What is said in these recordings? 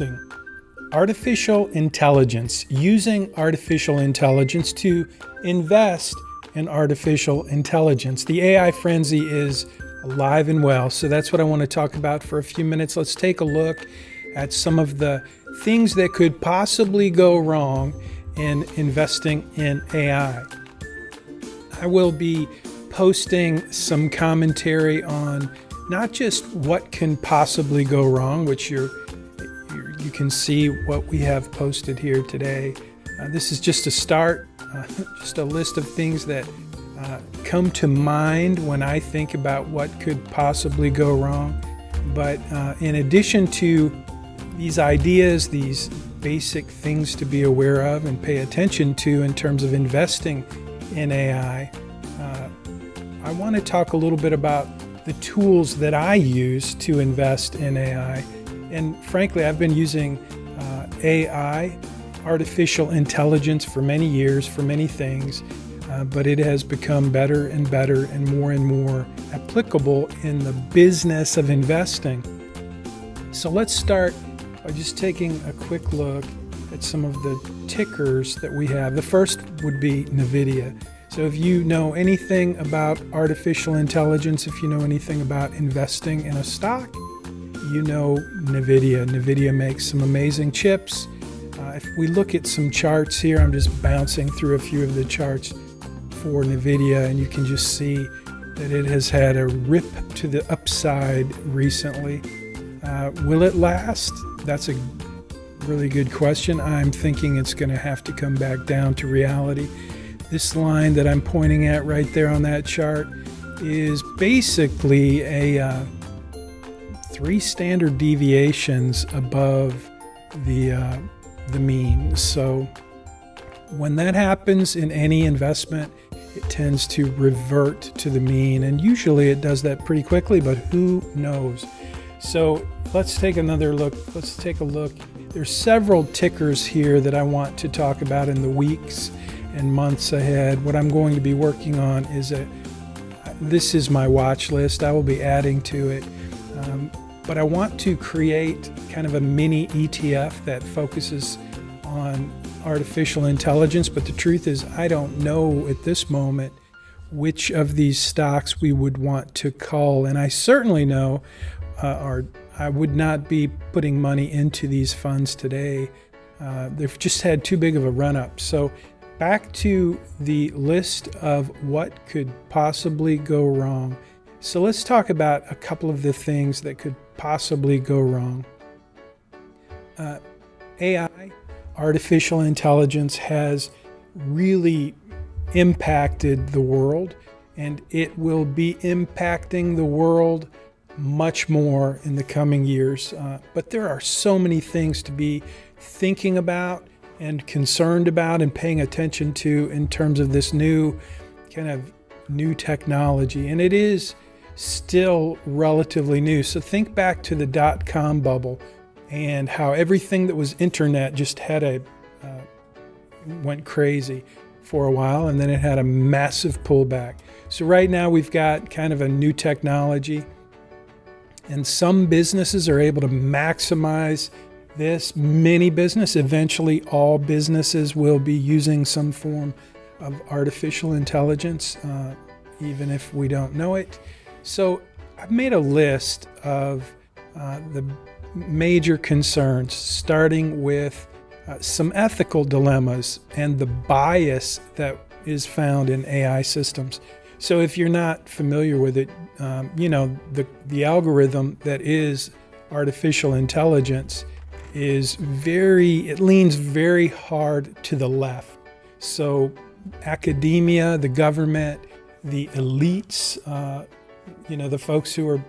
investing. Artificial intelligence, using artificial intelligence to invest in artificial intelligence. The AI frenzy is alive and well, so that's what I want to talk about for a few minutes. Let's take a look at some of the things that could possibly go wrong in investing in AI. I will be posting some commentary on not just what can possibly go wrong, which you can see what we have posted here today. This is just a start, just a list of things that come to mind when I think about what could possibly go wrong. But in addition to these ideas, these basic things to be aware of and pay attention to in terms of investing in AI, I want to talk a little bit about the tools that I use to invest in AI. And frankly, I've been using AI, artificial intelligence, for many years, for many things, but it has become better and better and more applicable in the business of investing. So let's start by just taking a quick look at some of the tickers that we have. The first would be NVIDIA. So if you know anything about artificial intelligence, if you know anything about investing in a stock, you know NVIDIA. NVIDIA makes some amazing chips. If we look at some charts here, I'm just bouncing through a few of the charts for NVIDIA, and you can just see that it has had a rip to the upside recently. Will it last? That's a really good question. I'm thinking it's going to have to come back down to reality. This line that I'm pointing at right there on that chart is basically a 3 standard deviations above the mean. So when that happens in any investment, it tends to revert to the mean, and usually it does that pretty quickly, but who knows? So let's take another look. Let's take a look. There's several tickers here that I want to talk about in the weeks and months ahead. What I'm going to be working on is this is my watch list. I will be adding to it. But I want to create kind of a mini ETF that focuses on artificial intelligence. But the truth is, I don't know at this moment which of these stocks we would want to call. And I certainly know, or I would not be putting money into these funds today. They've just had too big of a run up. So back to the list of what could possibly go wrong. So let's talk about a couple of the things that could possibly go wrong. AI, artificial intelligence, has really impacted the world, and it will be impacting the world much more in the coming years. But there are so many things to be thinking about and concerned about and paying attention to in terms of this new technology. And it is still relatively new. So think back to the dot-com bubble and how everything that was internet just went crazy for a while, and then it had a massive pullback. So right now we've got kind of a new technology, and some businesses are able to maximize this. Many businesses, eventually all businesses, will be using some form of artificial intelligence, even if we don't know it. So I've made a list of the major concerns, starting with some ethical dilemmas and the bias that is found in AI systems. So if you're not familiar with it, the algorithm that is artificial intelligence it leans very hard to the left. So academia, the government, the elites, the folks who are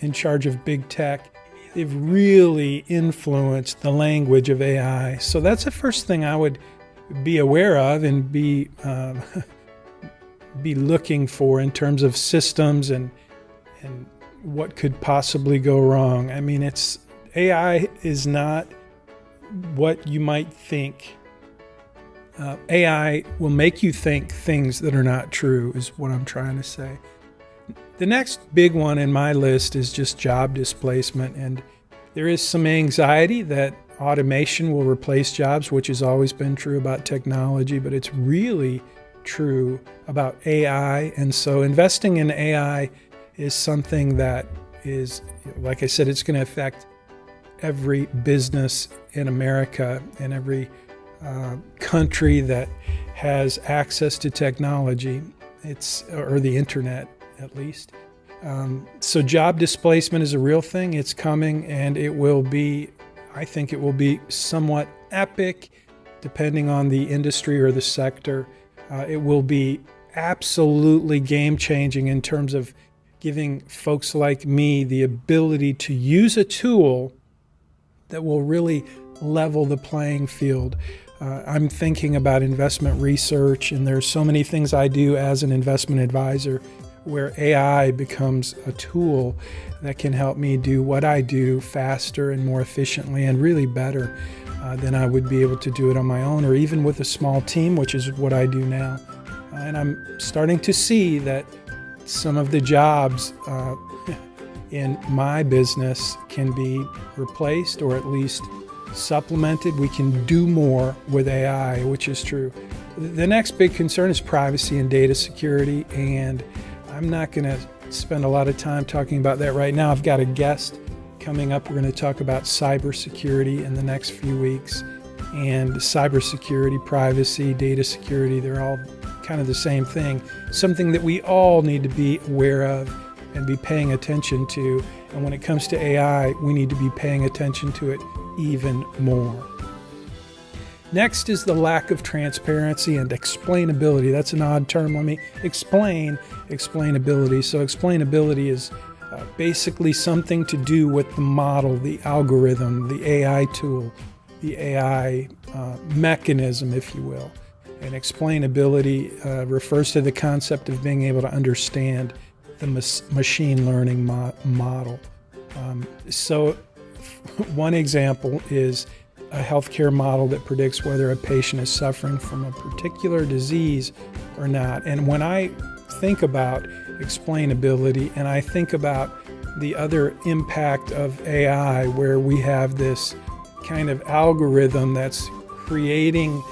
in charge of big tech, they've really influenced the language of AI. So that's the first thing I would be aware of and be looking for in terms of systems and what could possibly go wrong. I mean, AI is not what you might think. AI will make you think things that are not true, is what I'm trying to say. The next big one in my list is just job displacement, and there is some anxiety that automation will replace jobs, which has always been true about technology, but it's really true about AI. And so investing in AI is something that is, like I said, it's going to affect every business in America and every country that has access to technology, or the internet at least. So job displacement is a real thing. It's coming, and I think it will be somewhat epic depending on the industry or the sector. It will be absolutely game-changing in terms of giving folks like me the ability to use a tool that will really level the playing field. I'm thinking about investment research, and there's so many things I do as an investment advisor where AI becomes a tool that can help me do what I do faster and more efficiently and really better than I would be able to do it on my own, or even with a small team, which is what I do now. And I'm starting to see that some of the jobs in my business can be replaced or at least supplemented. We can do more with AI, which is true. The next big concern is privacy and data security, and I'm not going to spend a lot of time talking about that right now. I've got a guest coming up. We're going to talk about cybersecurity in the next few weeks. And cybersecurity, privacy, data security, they're all kind of the same thing. Something that we all need to be aware of and be paying attention to. And when it comes to AI, we need to be paying attention to it even more. Next is the lack of transparency and explainability. That's an odd term. Let me explain explainability. So explainability is basically something to do with the model, the algorithm, the AI tool, the AI mechanism, if you will. And explainability refers to the concept of being able to understand the machine learning model. So one example is a healthcare model that predicts whether a patient is suffering from a particular disease or not. And when I think about explainability and I think about the other impact of AI, where we have this kind of algorithm that's creating,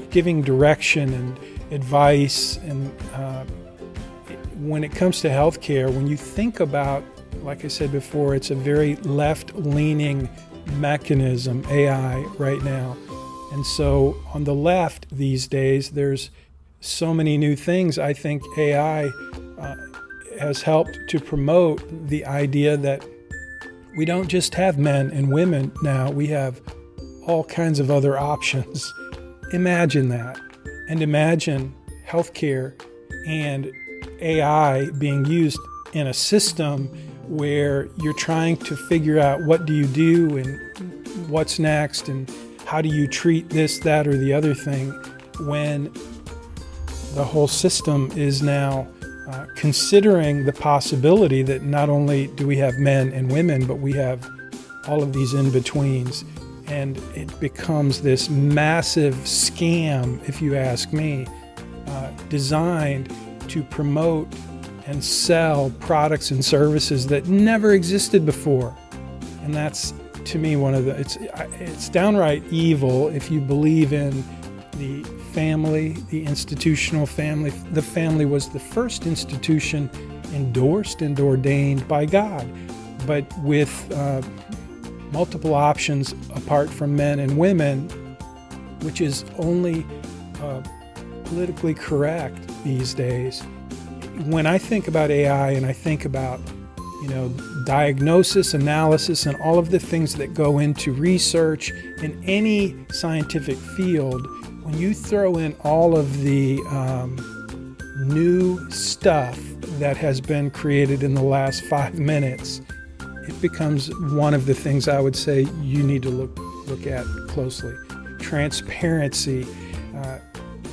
giving direction and advice, and when it comes to healthcare, when you think about, like I said before, it's a very left-leaning mechanism, AI, right now. And so on the left these days, there's so many new things. I think AI has helped to promote the idea that we don't just have men and women now, we have all kinds of other options. Imagine that. And imagine healthcare and AI being used in a system where you're trying to figure out what do you do and what's next and how do you treat this, that, or the other thing, when the whole system is now considering the possibility that not only do we have men and women, but we have all of these in-betweens. And it becomes this massive scam, if you ask me, designed to promote and sell products and services that never existed before. And that's, to me, one of the, it's downright evil if you believe in the family, the institutional family. The family was the first institution endorsed and ordained by God, but with multiple options apart from men and women, which is only politically correct these days. When I think about AI and I think about, diagnosis, analysis, and all of the things that go into research in any scientific field, when you throw in all of the new stuff that has been created in the last 5 minutes, it becomes one of the things I would say you need to look at closely. Transparency.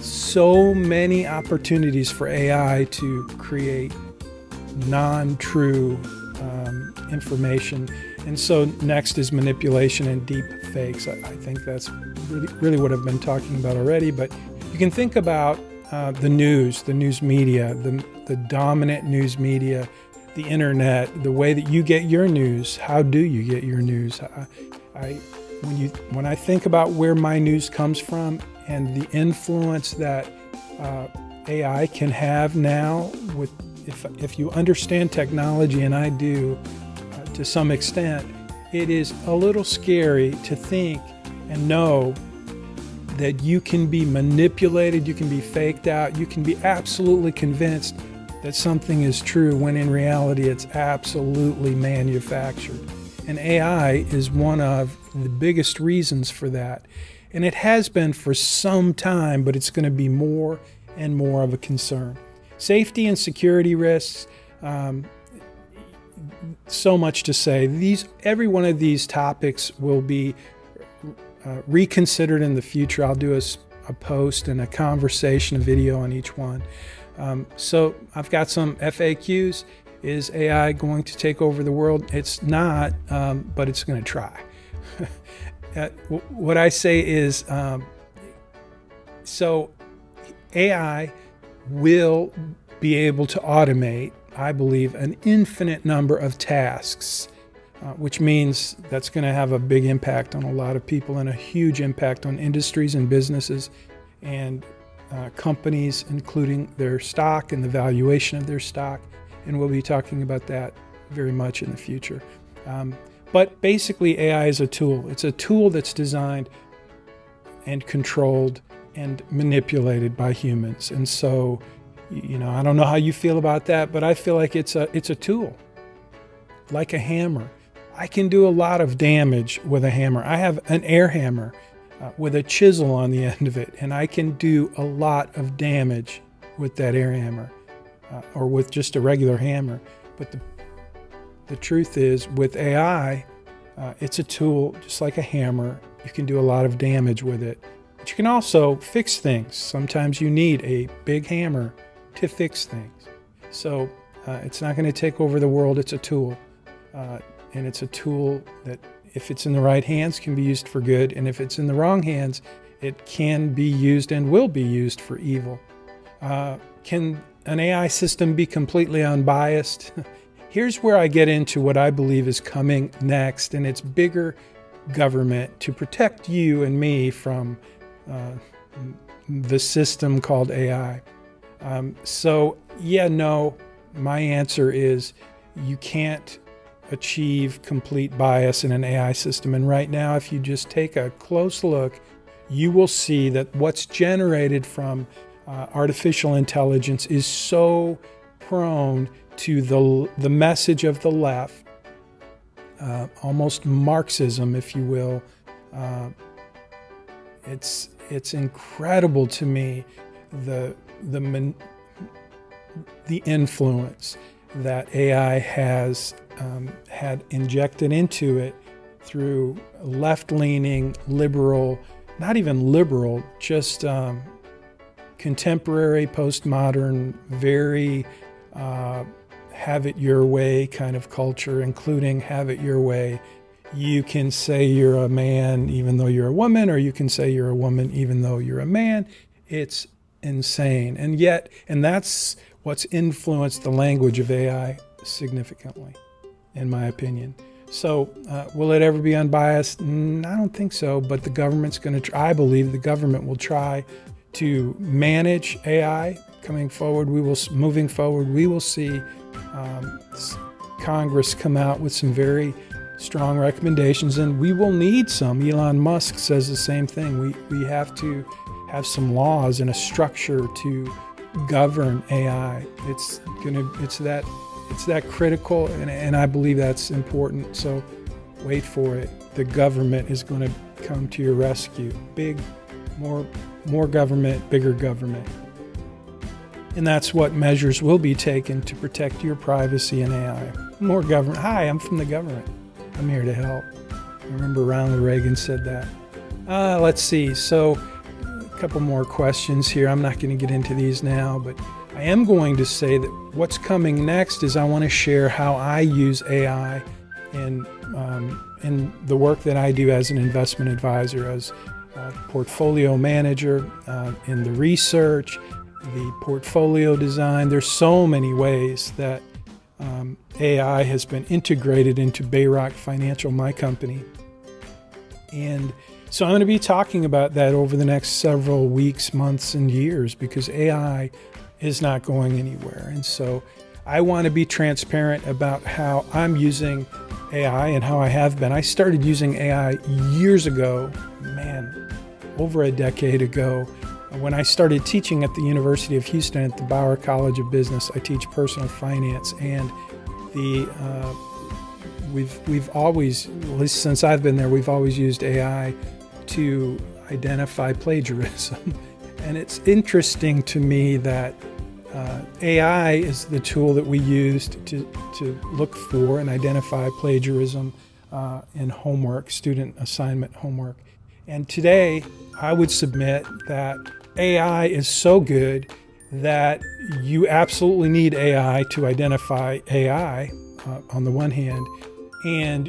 So many opportunities for AI to create non-true information. And so next is manipulation and deepfakes. I think that's really what I've been talking about already. But you can think about the news media, the dominant news media the internet, the way that you get your news. How do you get your news? When I think about where my news comes from and the influence that AI can have now, if you understand technology, and I do to some extent, it is a little scary to think and know that you can be manipulated, you can be faked out, you can be absolutely convinced that something is true when in reality it's absolutely manufactured. And AI is one of the biggest reasons for that. And it has been for some time, but it's going to be more and more of a concern. Safety and security risks, so much to say. Every one of these topics will be reconsidered in the future. I'll do a post and a conversation, a video on each one. So I've got some FAQs. Is AI going to take over the world? It's not, but it's going to try. What I say is, so AI will be able to automate, I believe, an infinite number of tasks, which means that's going to have a big impact on a lot of people and a huge impact on industries and businesses and companies, including their stock and the valuation of their stock. And we'll be talking about that very much in the future. But basically, AI is a tool. It's a tool that's designed and controlled and manipulated by humans. And so, I don't know how you feel about that, but I feel like it's a tool, like a hammer. I can do a lot of damage with a hammer. I have an air hammer with a chisel on the end of it, and I can do a lot of damage with that air hammer or with just a regular hammer. But the truth is, with AI, it's a tool just like a hammer. You can do a lot of damage with it. But you can also fix things. Sometimes you need a big hammer to fix things. So it's not going to take over the world. It's a tool. And it's a tool that, if it's in the right hands, can be used for good. And if it's in the wrong hands, it can be used and will be used for evil. Can an AI system be completely unbiased? Here's where I get into what I believe is coming next, and it's bigger government to protect you and me from the system called AI. My answer is you can't achieve complete bias in an AI system. And right now, if you just take a close look, you will see that what's generated from artificial intelligence is so prone to the message of the left, almost Marxism, if you will. It's incredible to me the influence that AI has had injected into it through left-leaning, liberal, not even liberal, just contemporary, postmodern, very have it your way kind of culture, including have it your way. You can say you're a man even though you're a woman, or you can say you're a woman even though you're a man. It's insane. And that's what's influenced the language of AI significantly, in my opinion. So will it ever be unbiased? I don't think so, but the government's going to try. I believe the government will try to manage AI coming forward. Moving forward, we will see Congress come out with some very strong recommendations, and we will need some. Elon Musk says the same thing. We have to have some laws and a structure to govern AI. It's that critical, and I believe that's important. So wait for it. The government is going to come to your rescue. More government, bigger government. And that's what measures will be taken to protect your privacy in AI. More government. Hi, I'm from the government. I'm here to help. I remember Ronald Reagan said that. Let's see. So a couple more questions here. I'm not going to get into these now, but I am going to say that what's coming next is I want to share how I use AI in the work that I do as an investment advisor, as a portfolio manager, in the research, the portfolio design. There's so many ways that AI has been integrated into Bayrock Financial, my company. And so I'm going to be talking about that over the next several weeks, months, and years, because AI is not going anywhere. And so I want to be transparent about how I'm using AI and how I have been. I started using AI years ago, over a decade ago, when I started teaching at the University of Houston at the Bauer College of Business. I teach personal finance, and we've always, at least since I've been there, we've always used AI to identify plagiarism. And it's interesting to me that AI is the tool that we used to look for and identify plagiarism in homework, student assignment homework. And today, I would submit that AI is so good that you absolutely need AI to identify AI on the one hand, and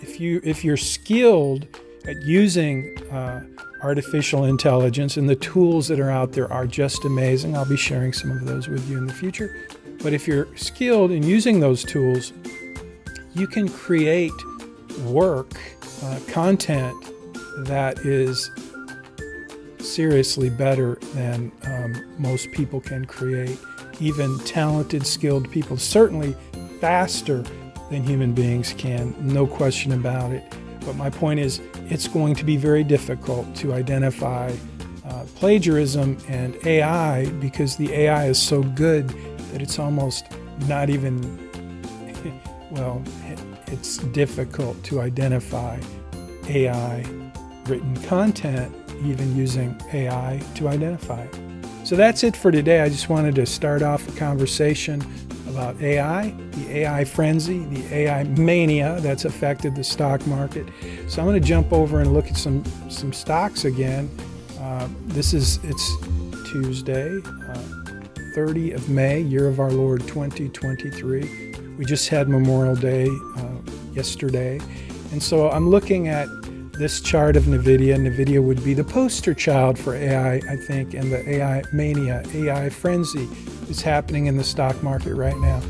if you're skilled at using artificial intelligence, and the tools that are out there are just amazing. I'll be sharing some of those with you in the future. But if you're skilled in using those tools, you can create work, content that is seriously better than most people can create. Even talented, skilled people, certainly faster than human beings can, no question about it. But my point is, it's going to be very difficult to identify plagiarism and AI, because the AI is so good that it's almost not even, well, it's difficult to identify AI written content, even using AI to identify it. So that's it for today. I just wanted to start off a conversation about AI, the AI frenzy, the AI mania that's affected the stock market. So I'm going to jump over and look at some stocks again. It's Tuesday, 30 of May, year of our Lord 2023. We just had Memorial Day yesterday. And so I'm looking at this chart of NVIDIA. NVIDIA would be the poster child for AI, I think, and the AI mania, AI frenzy is happening in the stock market right now.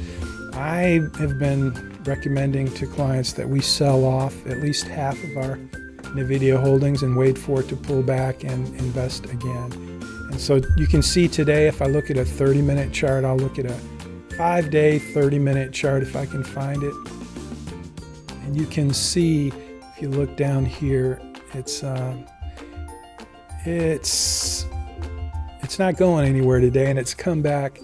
I have been recommending to clients that we sell off at least half of our NVIDIA holdings and wait for it to pull back and invest again. And so you can see today, if I look at a 30-minute chart, I'll look at a 5-day, 30-minute chart if I can find it. And you can see, if you look down here, it's not going anywhere today, and it's come back.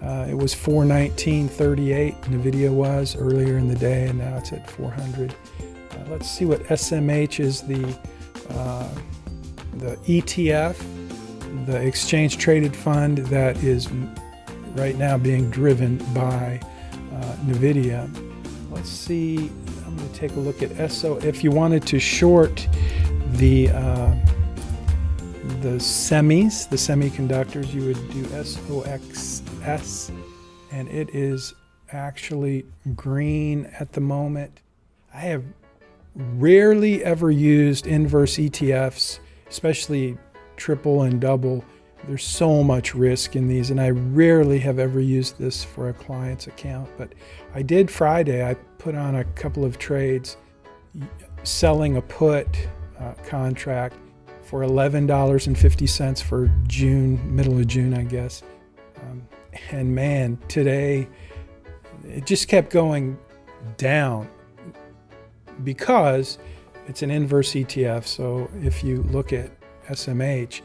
It was 419.38, NVIDIA was earlier in the day, and now it's at 400. Let's see what SMH is, the ETF, the exchange traded fund that is right now being driven by NVIDIA. Let's see, I'm going to take a look at SO. If you wanted to short the semis, the semiconductors, you would do SOXS, and it is actually green at the moment. I have rarely ever used inverse ETFs, especially triple and double. There's so much risk in these, and I rarely have ever used this for a client's account. But I did Friday. I put on a couple of trades selling a put contract for $11.50 for June, middle of June, I guess. And man, today it just kept going down because it's an inverse ETF. So if you look at SMH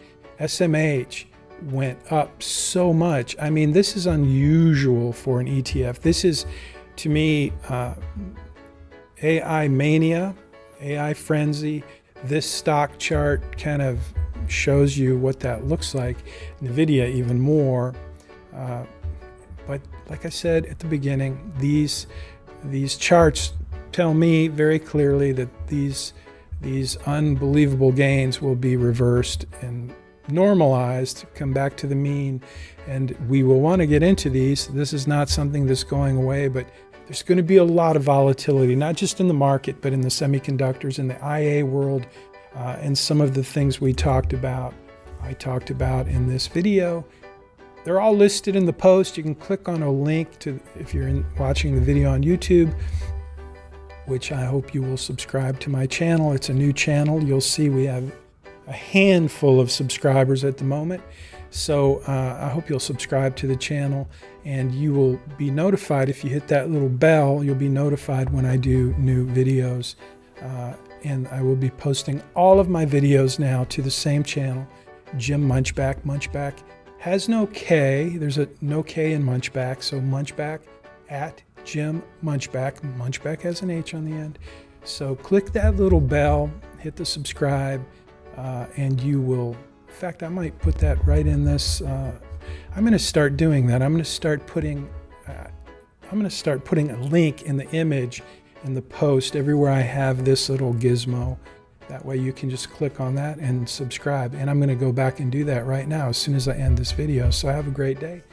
went up so much. I mean, this is unusual for an ETF. This is, to me, AI mania, AI frenzy. This stock chart kind of shows you what that looks like. NVIDIA even more. But like I said at the beginning, these charts tell me very clearly that these unbelievable gains will be reversed and normalized, come back to the mean, and we will want to get into these. This is not something that's going away, but there's going to be a lot of volatility, not just in the market, but in the semiconductors, in the IA world, and some of the things I talked about in this video they're all listed in the post. You can click on a link to, if you're watching the video on YouTube, which I hope you will subscribe to my channel. It's a new channel. You'll see we have a handful of subscribers at the moment. So I hope you'll subscribe to the channel, and you will be notified if you hit that little bell. You'll be notified when I do new videos. And I will be posting all of my videos now to the same channel, Jim Munchback. Munchback has no K. There's no K in Munchback. So Munchback at Jim Munchback. Munchback has an H on the end. So click that little bell, hit the subscribe, and you will, in fact, I might put that right in this. I'm going to start doing that. I'm going to start putting a link in the image in the post everywhere I have this little gizmo. That way you can just click on that and subscribe. And I'm going to go back and do that right now as soon as I end this video. So have a great day.